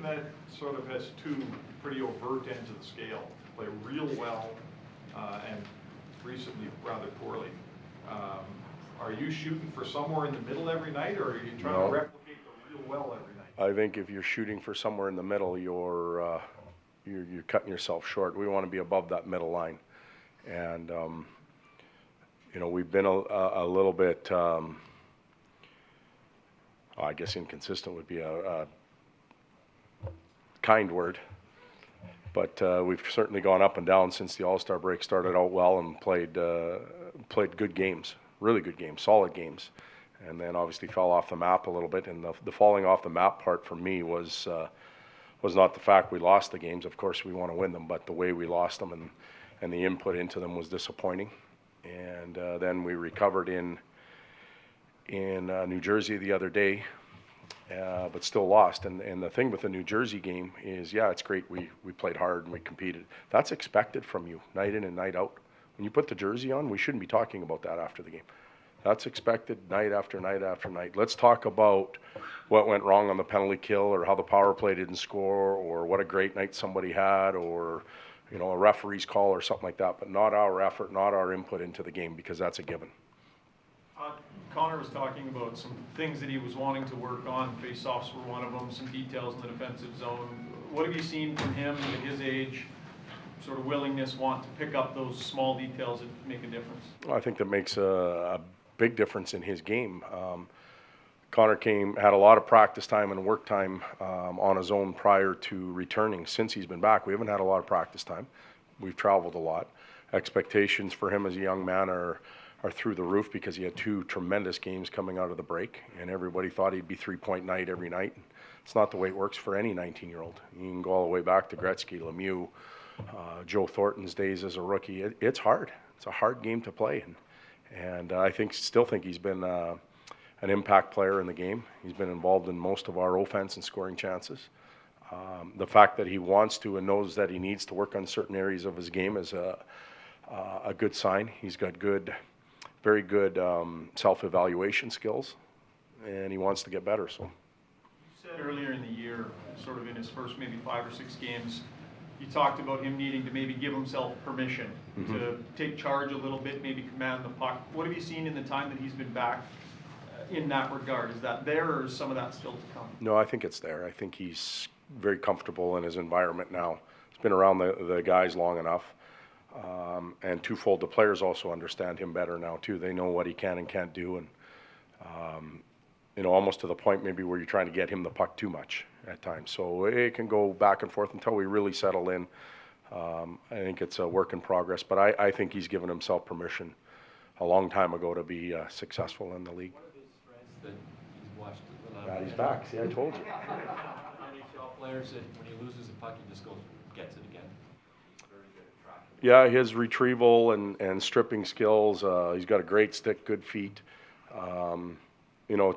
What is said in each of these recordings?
That sort of has two pretty overt ends of the scale. Play real well and recently rather poorly. Are you shooting for somewhere in the middle every night, or are you trying to replicate the real well every night? I think if you're shooting for somewhere in the middle, you're cutting yourself short. We want to be above that middle line, and we've been a little bit. I guess inconsistent would be a kind word, but we've certainly gone up and down since the All-Star break. Started out well and played good games, really good games, solid games, and then obviously fell off the map a little bit. And the falling off the map part for me was not the fact we lost the games. Of course we want to win them, but the way we lost them and the input into them was disappointing. And then we recovered in New Jersey the other day, but still lost. And the thing with the New Jersey game is, yeah, it's great. We played hard and we competed. That's expected from you, night in and night out. When you put the jersey on, we shouldn't be talking about that after the game. That's expected night after night after night. Let's talk about what went wrong on the penalty kill, or how the power play didn't score, or what a great night somebody had, or a referee's call or something like that, but not our effort, not our input into the game, because that's a given. Connor was talking about some things that he was wanting to work on. Face-offs were one of them, some details in the defensive zone. What have you seen from him at his age, sort of willingness, want to pick up those small details that make a difference? Well, I think that makes a big difference in his game. Connor had a lot of practice time and work time on his own prior to returning. Since he's been back, we haven't had a lot of practice time. We've traveled a lot. Expectations for him as a young man are through the roof, because he had two tremendous games coming out of the break, and everybody thought he'd be 3-point night every night. It's not the way it works for any 19-year-old. You can go all the way back to Gretzky, Lemieux, Joe Thornton's days as a rookie. It's hard. It's a hard game to play, and I still think he's been an impact player in the game. He's been involved in most of our offense and scoring chances. The fact that he wants to and knows that he needs to work on certain areas of his game is a good sign. He's got very good self-evaluation skills, and he wants to get better. So, you said earlier in the year, sort of in his first maybe 5 or 6 games, you talked about him needing to maybe give himself permission to take charge a little bit, maybe command the puck. What have you seen in the time that he's been back in that regard? Is that there, or is some of that still to come? No, I think it's there. I think he's very comfortable in his environment now. He's been around the guys long enough. And twofold, the players also understand him better now too. They know what he can and can't do, and almost to the point maybe where you're trying to get him the puck too much at times. So it can go back and forth until we really settle in. I think it's a work in progress, but I think he's given himself permission a long time ago to be successful in the league. One of his strengths that he's watched a lot God, he's back. See, I told you. NHL players, that when he loses a puck, he just gets it again. Very good at tracking. Yeah, his retrieval and stripping skills. He's got a great stick, good feet.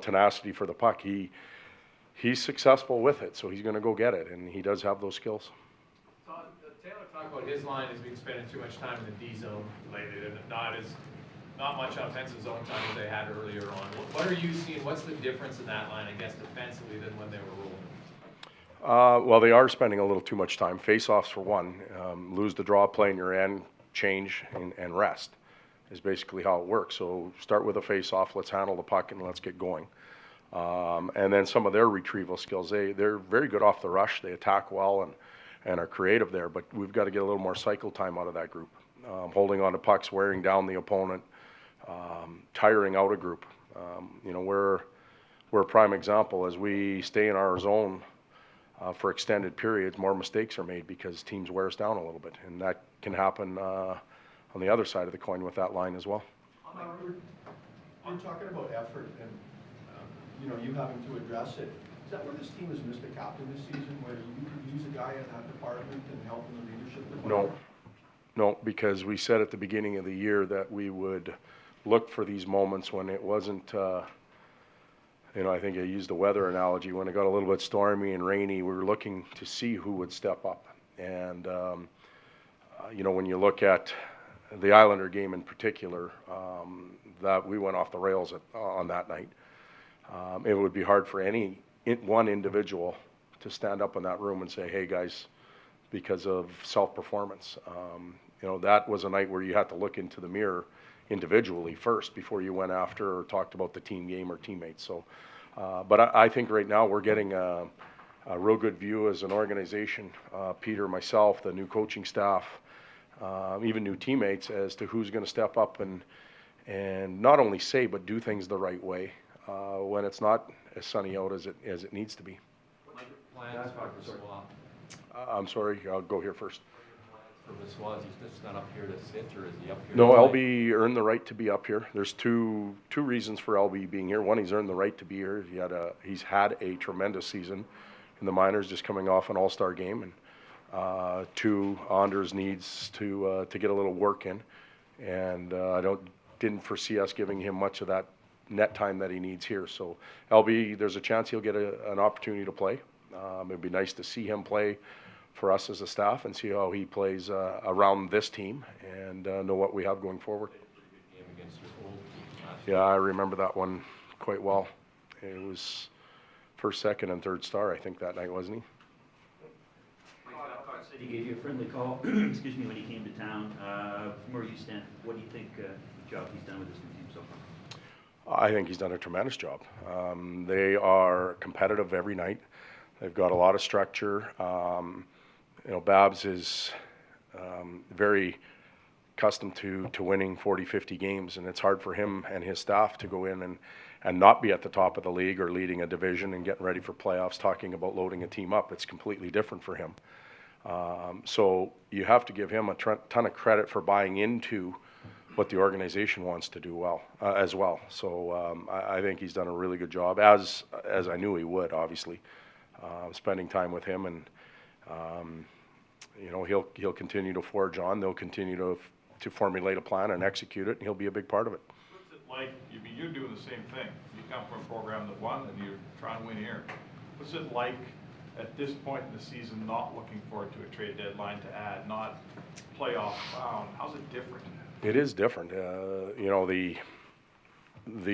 Tenacity for the puck. He's successful with it, so he's going to go get it, and he does have those skills. Todd, Taylor talked about his line as being spending too much time in the D zone lately, and not much offensive zone time as they had earlier on. What are you seeing? What's the difference in that line, I guess, defensively than when they were rolling? Well, they are spending a little too much time. Face-offs for one. Lose the draw, play in your end, change, and rest is basically how it works. So start with a face-off, let's handle the puck, and let's get going. And then some of their retrieval skills, they're very good off the rush. They attack well and are creative there, but we've got to get a little more cycle time out of that group. Holding on to pucks, wearing down the opponent, tiring out a group. We're a prime example. As we stay in our zone for extended periods, more mistakes are made because teams wear us down a little bit, and that can happen on the other side of the coin with that line as well. You're talking about effort and you having to address it. Is that where this team has missed a captain this season, where you could use a guy in that department and help in the leadership department? No, because we said at the beginning of the year that we would look for these moments when it wasn't, I think I used the weather analogy, when it got a little bit stormy and rainy, we were looking to see who would step up. And, when you look at the Islander game in particular, that we went off the rails on that night. It would be hard for any one individual to stand up in that room and say, hey guys, because of self-performance. You know, that was a night where you had to look into the mirror individually first before you went after or talked about the team game or teammates. So, but I think right now we're getting a real good view as an organization, Peter, myself, the new coaching staff, even new teammates, as to who's going to step up and not only say but do things the right way when it's not as sunny out as it needs to be. Plans for Vissois? I'm sorry, I'll go here first. For Vissois, he's just not up here to sit, or is he up here? No, to play? LB earned the right to be up here. There's two reasons for LB being here. One, he's earned the right to be here. He's had a tremendous season in the minors, just coming off an all-star game, and two, Anders needs to get a little work in, and didn't foresee us giving him much of that net time that he needs here. So LB, there's a chance he'll get an opportunity to play. It'd be nice to see him play for us as a staff and see how he plays around this team and know what we have going forward. Played a pretty good game against your old team last Yeah, I remember that one quite well. It was first, second, and third star, I think, that night, wasn't he? Todd said he gave you a friendly call, excuse me, when he came to town. From where you stand, what do you think the job he's done with this new team so far? I think he's done a tremendous job. They are competitive every night. They've got a lot of structure. You know, Babs is very accustomed to winning 40, 50 games, and it's hard for him and his staff to go in and not be at the top of the league or leading a division and getting ready for playoffs, talking about loading a team up. It's completely different for him. So you have to give him a ton of credit for buying into what the organization wants to do well, as well. So I think he's done a really good job, as I knew he would, obviously. Spending time with him, and you know, he'll continue to forge on. They'll continue to formulate a plan and execute it, and he'll be a big part of it. What's it like, you're doing the same thing. You come from a program that won and you're trying to win here. What's it like at this point in the season, not looking forward to a trade deadline to add, not playoff bound? How's it different? It is different. You know, the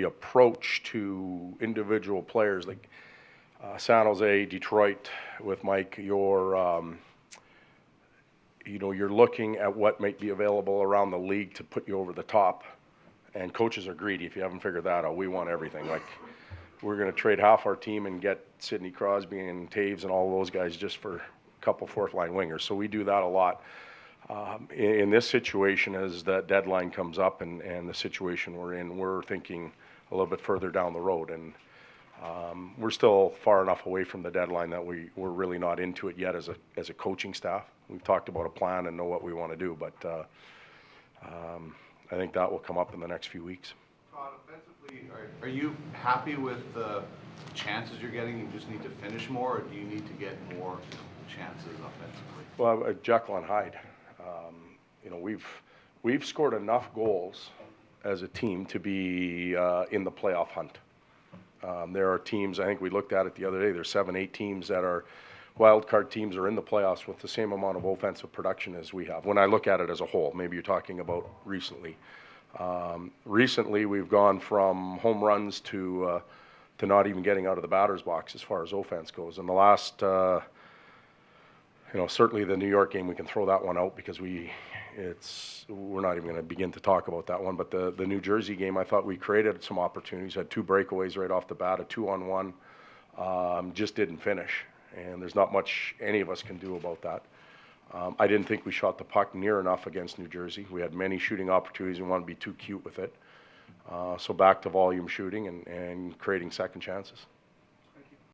approach to individual players, like San Jose, Detroit with Mike, you know, you're looking at what might be available around the league to put you over the top, and coaches are greedy. If you haven't figured that out, we want everything. Like, we're going to trade half our team and get Sidney Crosby and Taves and all those guys just for a couple fourth-line wingers. So we do that a lot. In this situation, as that deadline comes up and the situation we're in, we're thinking a little bit further down the road, and we're still far enough away from the deadline that we're really not into it yet as a coaching staff. We've talked about a plan and know what we want to do, but I think that will come up in the next few weeks. Todd, offensively, are you happy with the chances you're getting? You just need to finish more, or do you need to get more chances offensively? Well, Jekyll and Hyde. You know, we've scored enough goals as a team to be in the playoff hunt. There are teams, I think we looked at it the other day, there's 7, 8 teams that are wild card teams are in the playoffs with the same amount of offensive production as we have. When I look at it as a whole, maybe you're talking about recently. Recently, we've gone from home runs to not even getting out of the batter's box as far as offense goes. In the last, you know, certainly the New York game, we can throw that one out because we're not even going to begin to talk about that one. But the New Jersey game, I thought we created some opportunities, had 2 breakaways right off the bat, a 2-on-1, just didn't finish. And there's not much any of us can do about that. I didn't think we shot the puck near enough against New Jersey. We had many shooting opportunities and wanted to be too cute with it. So back to volume shooting and creating second chances.